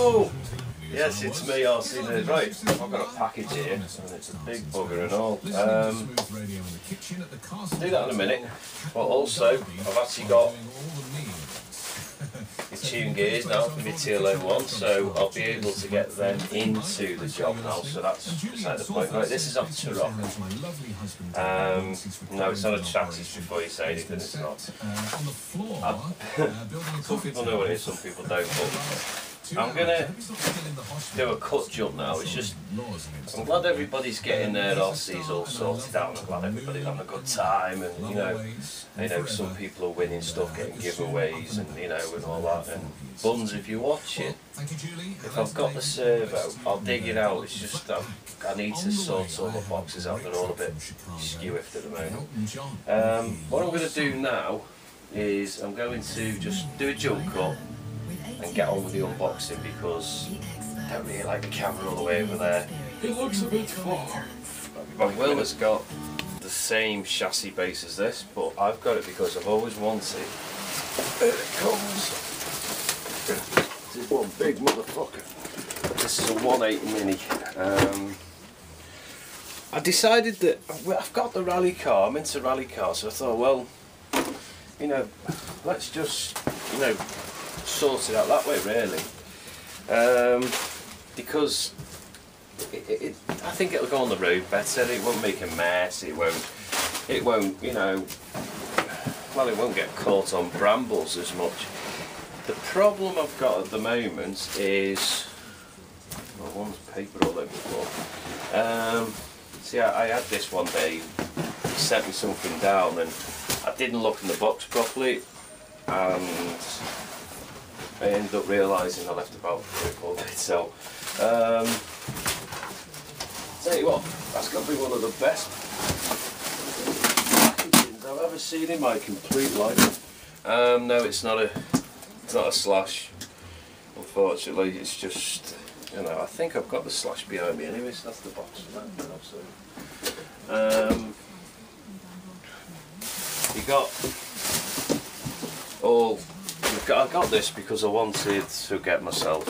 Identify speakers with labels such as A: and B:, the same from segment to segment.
A: Hello! Yes, it's me, RC Nerd. Right, I've got a package here, and it's a big bugger and all. I'll do that in a minute, but also, I've actually got the tune gears now for my TLO1, so I'll be able to get them into the job now, so that's beside the point. Right, this is off Turok. No, it's not a Traxxas before you say anything, it's not. Some people know what it is, some people don't, but I'm going to do a cut jump now. It's just, I'm glad everybody's getting their RCs all sorted out. I'm glad everybody's having a good time, and you know some people are winning stuff, getting giveaways, and and all that. And Buns, if you watch it, if I've got the servo, I'll dig it out. It's just I need to sort all the boxes out. They're all a bit skew-iffed at the moment. What I'm going to do now is I'm going to just do a jump cut and get on with the unboxing, because I don't really like the camera all the way over there. It looks a bit far. My Will has got the same chassis base as this, but I've got it because I've always wanted. There it comes. This is one big motherfucker. This is a 180 Mini. I decided that I've got the rally car. I'm into rally cars, so I thought, well, let's just, sort it out that way, really, because I think it'll go on the road better. It won't make a mess. It won't, it won't get caught on brambles as much. The problem I've got at the moment is, well, one's paper all over the floor. See, I had this one day. He sent me something down, and I didn't look in the box properly, and I ended up realising I left about 3 or 4 bits. So, tell you what, that's got to be one of the best packagings I've ever seen in my complete life. No, it's not a slash. Unfortunately, it's just, I think I've got the slash behind me anyway. So that's the box for that. So, you got all. I got this because I wanted to get myself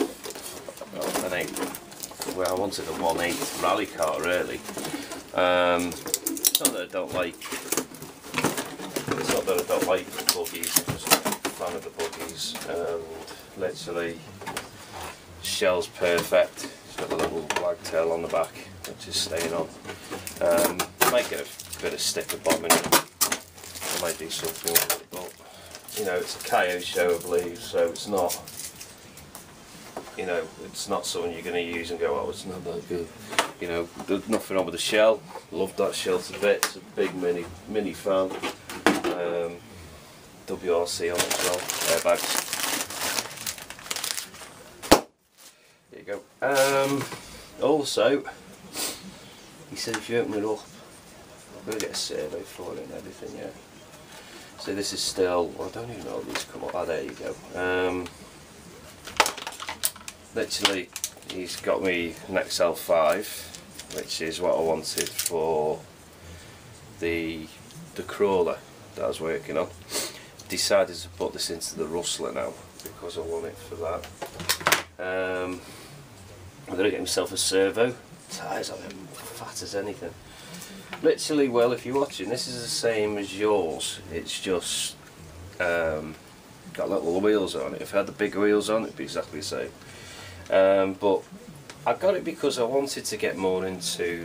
A: I wanted a 1.8 rally car, really. It's not that I don't like. It's not that I don't like the buggies. I'm just a fan of the buggies. And literally, shell's perfect. It's got a little wagtail on the back, which is staying on. Might get a bit of sticker bombing. I might do something with it, but. It's a coyote show, I believe, so it's not, it's not something you're going to use and go, oh, it's not that good. There's nothing wrong with the shell. Love that shell to bits. It's a big mini fan. WRC on it as well. Airbags. There you go. Also, he said if you open it up, I'm going to get a survey for it and everything, yeah. So this is still, well, I don't even know if these come up. Ah, there you go. Literally, he's got me an XL5, which is what I wanted for the crawler that I was working on. Decided to put this into the rustler now because I want it for that. I'm going to get myself a servo. Tyres on him, fat as anything. Literally, well, if you're watching, this is the same as yours. It's just got little wheels on it. If I had the big wheels on, it'd be exactly the same. But I got it because I wanted to get more into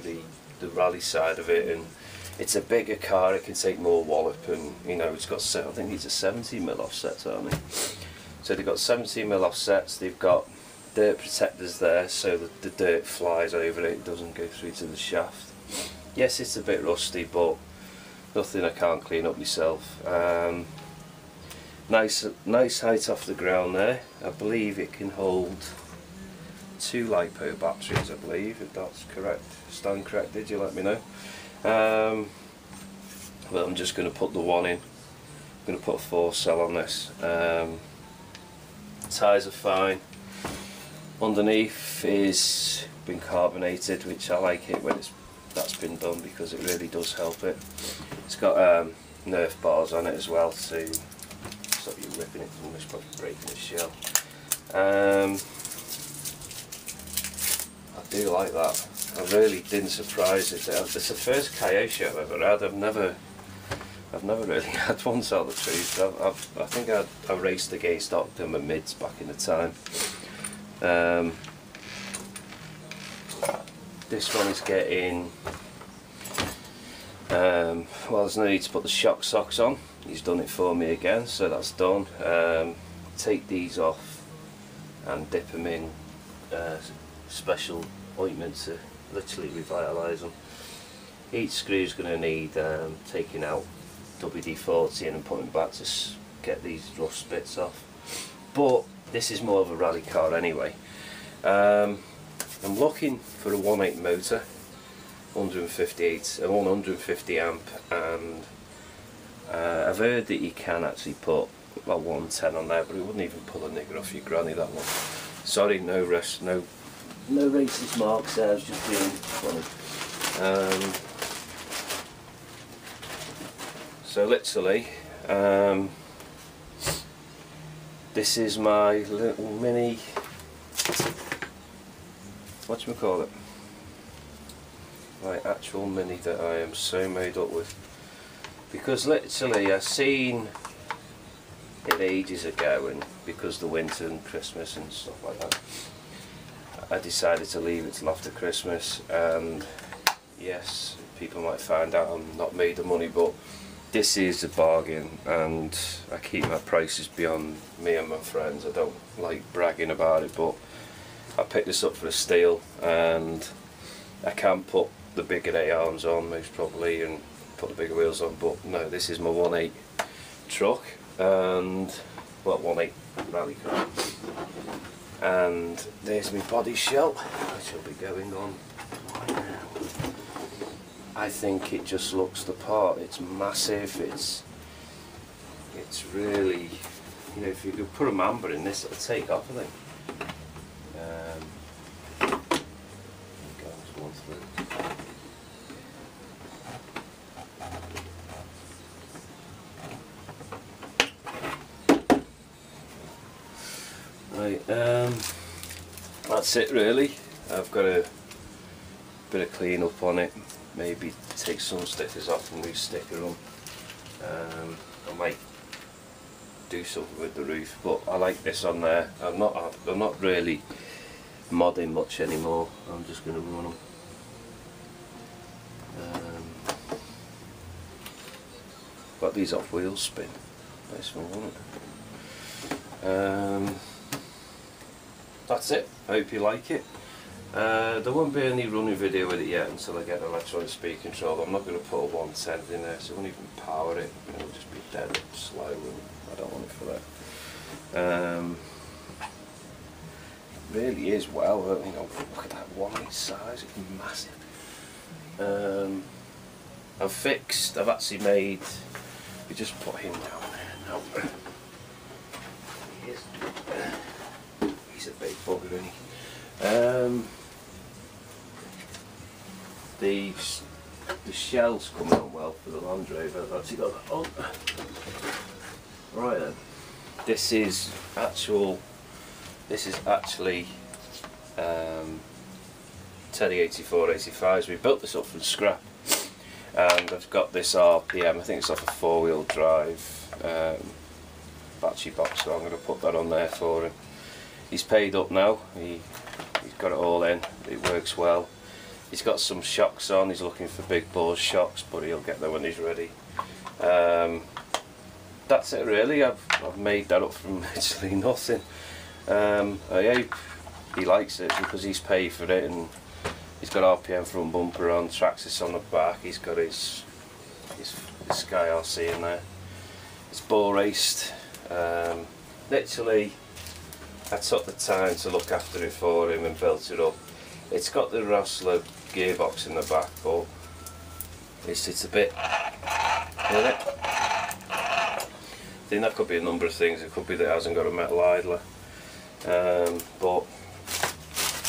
A: the rally side of it, and it's a bigger car. It can take more wallop, and it's got I think it's a 70mm offsets, aren't they? So they've got 70mm offsets. They've got dirt protectors there, so that the dirt flies over it. It doesn't go through to the shaft. Yes, it's a bit rusty, but nothing I can't clean up myself. Nice height off the ground there. I believe it can hold 2 LiPo batteries, I believe, if that's correct. Stand corrected, you let me know. But I'm just going to put the one in. I'm going to put a 4-cell on this. Tyres are fine. Underneath is been carbonated, which I like it when that's been done, because it really does help it. It's got Nerf bars on it as well to stop you ripping it from this, probably breaking the shell. do like that. I really didn't surprise it. It's the first Kyosho I've ever had. I've never really had one, to tell the truth. I think I raced against Octum and Mids back in the time. This one is getting, well, there's no need to put the shock socks on. He's done it for me again, so that's done. Take these off and dip them in special ointment to literally revitalise them. Each screw is going to need taking out, WD-40 and putting back to get these rust bits off. But this is more of a rally car anyway. I'm looking for a 1.8 motor, 150 amp, and I've heard that you can actually put about 110 on there, but it wouldn't even pull a nigger off your granny, that one. Sorry, no racist marks there, I was just being funny. So literally, this is my little mini, whatchamacallit, my actual mini that I am so made up with. Because literally I seen it ages ago, and because the winter and Christmas and stuff like that, I decided to leave it till after Christmas. And yes, people might find out I'm not made of money, but this is a bargain, and I keep my prices beyond me and my friends. I don't like bragging about it, but I picked this up for a steal, and I can put the bigger A-arms on most probably and put the bigger wheels on, but no, this is my 1.8 truck, and well, 1.8 rally car. And there's my body shell, which will be going on right now. I think it just looks the part. It's massive. It's really, you know, if you could put a Mamba in this, it'll take off, I think. Goes one through. Right, that's it really. I've got a bit of clean up on it, maybe take some stickers off and re-sticker them. I might do something with the roof, but I like this on there. I'm not really modding much anymore. I'm just going to run them. Got these off wheel spin. Nice one, wasn't it? That's it. I hope you like it. There won't be any running video with it yet until I get an electronic speed control. I'm not going to put a 110 in there, so it won't even power it. It'll just be dead slow, and I don't want it for that. It really is well. You know, look at that 1.8 size. It's massive. I've actually made. We just put him down there now. He's a big bugger, isn't he? The shell's coming on well for the Land Rover. I've actually got that on. Right then, this is actually Teddy 8485s. We built this up from scrap, and I've got this RPM. I think it's off a 4-wheel drive battery box, so I'm going to put that on there for him. He's paid up now. He's got it all in. It works well. He's got some shocks on. He's looking for big bore shocks, but he'll get there when he's ready. That's it really. I've made that up from literally nothing. I hope he likes it because he's paid for it, and he's got RPM front bumper on, Traxxas on the back. He's got his Sky RC in there. It's ball raced. Literally, I took the time to look after it for him and built it up. It's got the Rosler gearbox in the back, but it's a bit, isn't it? I think that could be a number of things. It could be that it hasn't got a metal idler, but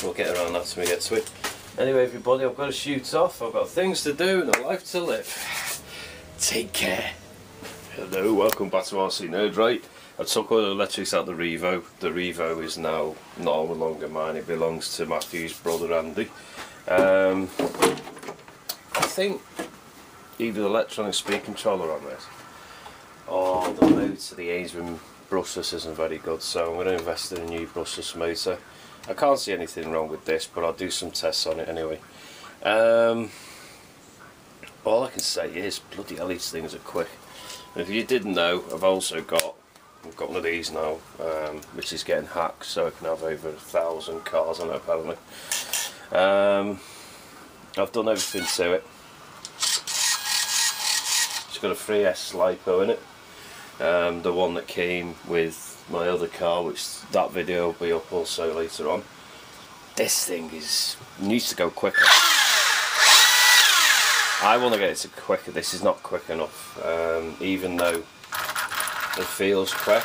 A: we'll get around that when we get to it. Anyway everybody, I've got to shoot off. I've got things to do and a life to live. Take care. Hello, welcome back to RC Nerd. Right, I took all the electrics out of the Revo. The Revo is now no longer mine, it belongs to Matthew's brother Andy. I think either the electronic speed controller on this or the motor, the Ainsman brushless isn't very good, so I'm going to invest in a new brushless motor. I can't see anything wrong with this, but I'll do some tests on it anyway. All I can say is, bloody hell, these things are quick. And if you didn't know, I've got one of these now, which is getting hacked, so I can have over 1,000 cars on it apparently. I've done everything to it. It's got a 3S LiPo in it, the one that came with my other car, which that video will be up also later on. This thing needs to go quicker. I want to get it to quicker. This is not quick enough, even though it feels quick.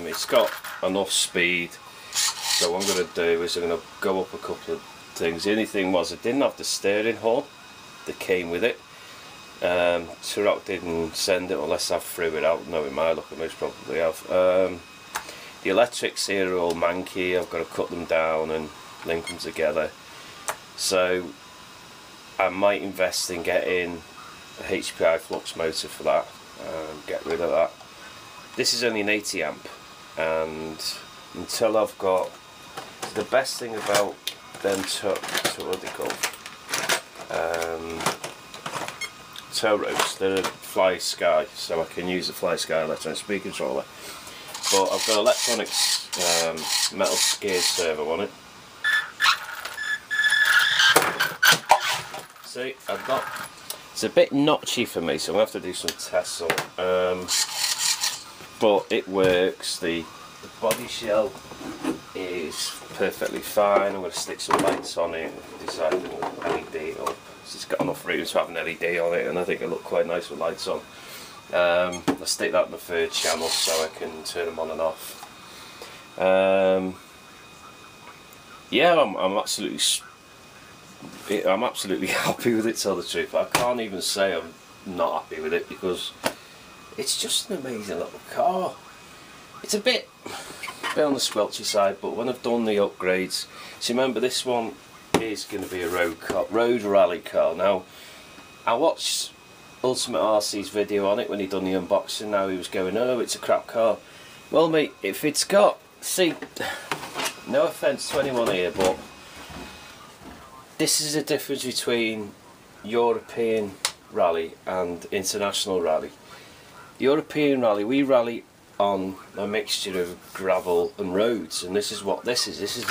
A: It's got enough speed, so what I'm going to do is I'm going to go up a couple of things. The only thing was, it didn't have the steering horn that came with it. Turok didn't send it unless I threw it out. No, it might look, I most probably have. The electrics here are all manky. I've got to cut them down and link them together, so I might invest in getting a HPI flux motor for that and get rid of that. This is only an 80 amp, and until I've got, the best thing about them what they call Turoks, they're a Fly Sky, so I can use the Fly Sky electronic speed controller, but I've got electronics metal geared servo on it. See, it's a bit notchy for me, so I'm going to have to do some tests on it. But it works. The body shell is perfectly fine. I'm going to stick some lights on it, decide to LED up. It's got enough room to have an LED on it, and I think it'll look quite nice with lights on. I'll stick that in the third channel so I can turn them on and off. Yeah, I'm absolutely happy with it, to tell the truth. I can't even say I'm not happy with it, because it's just an amazing little car. It's a bit on the squelchy side, but when I've done the upgrades, so remember, this one is going to be a road rally car. Now, I watched Ultimate RC's video on it when he done the unboxing. Now he was going, oh, it's a crap car. Well, mate, if it's got, see, no offence to anyone here, but this is the difference between European rally and international rally. European rally, we rally on a mixture of gravel and roads, and this is what this is. This is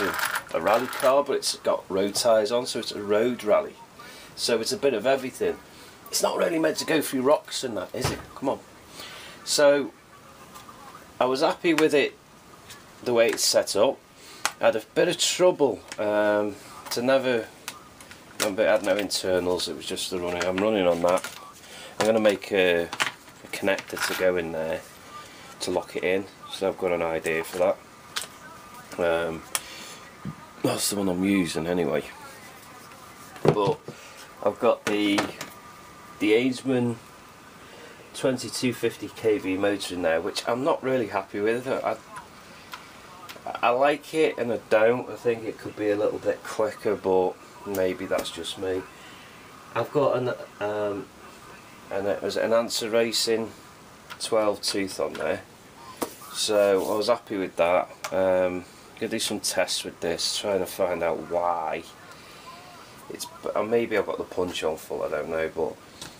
A: a rally car, but it's got road tyres on, so it's a road rally. So it's a bit of everything. It's not really meant to go through rocks and that, is it? Come on. So I was happy with it the way it's set up. I had a bit of trouble to never. It had no internals, it was just the running. I'm running on that. I'm going to make a connector to go in there to lock it in, so I've got an idea for that. That's the one I'm using anyway. But I've got the Ainsman 2250 kV motor in there, which I'm not really happy with. I like it and I don't. I think it could be a little bit quicker, but maybe that's just me. I've got an it was an Answer Racing 12 tooth on there, so I was happy with that. Gonna do some tests with this, trying to find out why it's. Maybe I've got the punch on full, I don't know, but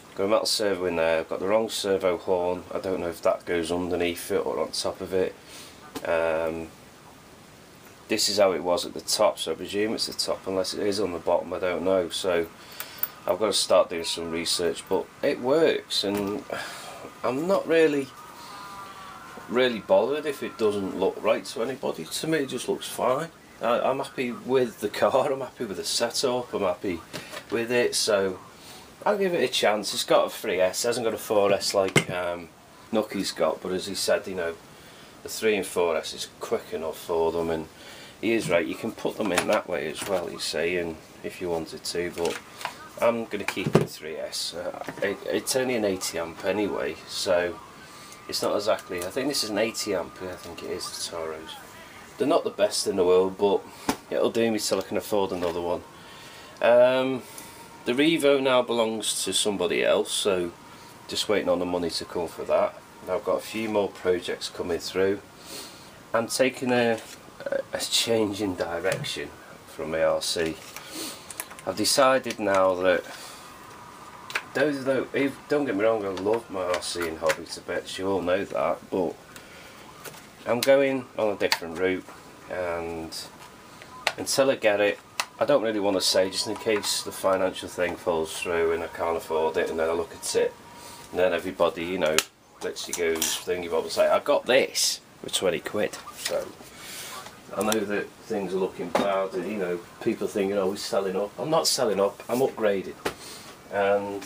A: I've got a metal servo in there. I've got the wrong servo horn. I don't know if that goes underneath it or on top of it. This is how it was at the top, so I presume it's the top, unless it is on the bottom, I don't know. So I've got to start doing some research, but it works, and I'm not really bothered if it doesn't look right to anybody. To me, it just looks fine. I'm happy with the car, I'm happy with the setup, I'm happy with it, so I'll give it a chance. It's got a 3S, it hasn't got a 4S like Nucky's got, but as he said, you know, the 3 and 4S is quick enough for them, and he is right, you can put them in that way as well, he's saying, if you wanted to, but I'm going to keep it 3S. It's only an 80 amp anyway, so It's not exactly, I think this is an 80 amp, I think it is, the Toros. They're not the best in the world, but it'll do me till I can afford another one. The Revo now belongs to somebody else, so just waiting on the money to come for that. And I've got a few more projects coming through. I'm taking a change in direction from my RC. I've decided now that, don't get me wrong, I love my RC and hobby to bits, you all know that, but I'm going on a different route, and until I get it, I don't really want to say, just in case the financial thing falls through and I can't afford it, and then I look at it and then everybody, you know, literally goes thingy bob and say, I got this for 20 quid. So I know that things are looking bad, and you know, people thinking, oh, he's selling up. I'm not selling up, I'm upgrading. And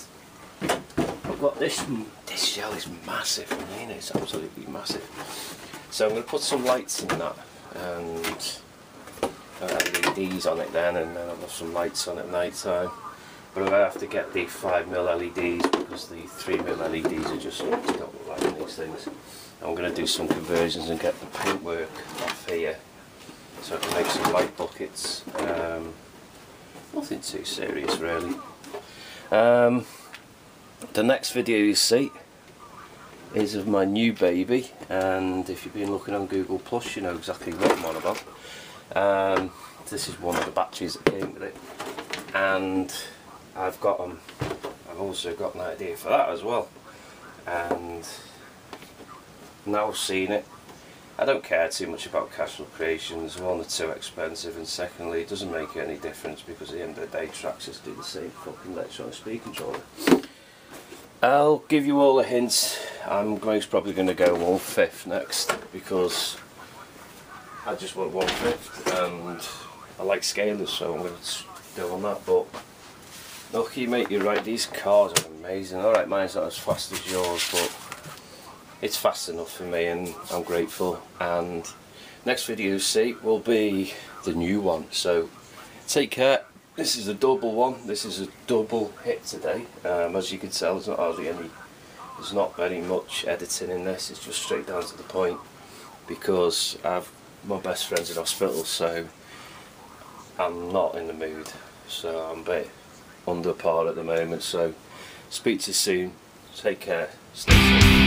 A: I've got this shell is massive, I mean it's absolutely massive. So I'm going to put some lights in that, and LEDs on it then, and then I'll have some lights on at night time. But I'm going to have to get the 5mm LEDs, because the 3mm LEDs are just, don't look like in these things. I'm going to do some conversions and get the paintwork off here, so I can make some light buckets. Nothing too serious really. The next video you see is of my new baby, and if you've been looking on Google Plus, you know exactly what I'm on about. This is one of the batteries that came with it, and I've also got an idea for that as well. And now I've seen it, I don't care too much about Castle Creations. One, they're too expensive, and secondly, it doesn't make any difference, because at the end of the day, Traxxas do the same fucking electronic speed controller. I'll give you all a hint. I'm probably going to go 1/5 next, because I just want 1/5, and I like scalers, so I'm going to go on that. But lucky mate, you're right, these cars are amazing. Alright, mine's not as fast as yours, but it's fast enough for me, and I'm grateful. And next video you see will be the new one, so take care. This is a double one. This is a double hit today. As you can tell, there's not very much editing in this. It's just straight down to the point, because my best friend's in hospital, so I'm not in the mood. So I'm a bit under par at the moment. So speak to you soon. Take care. Stay safe.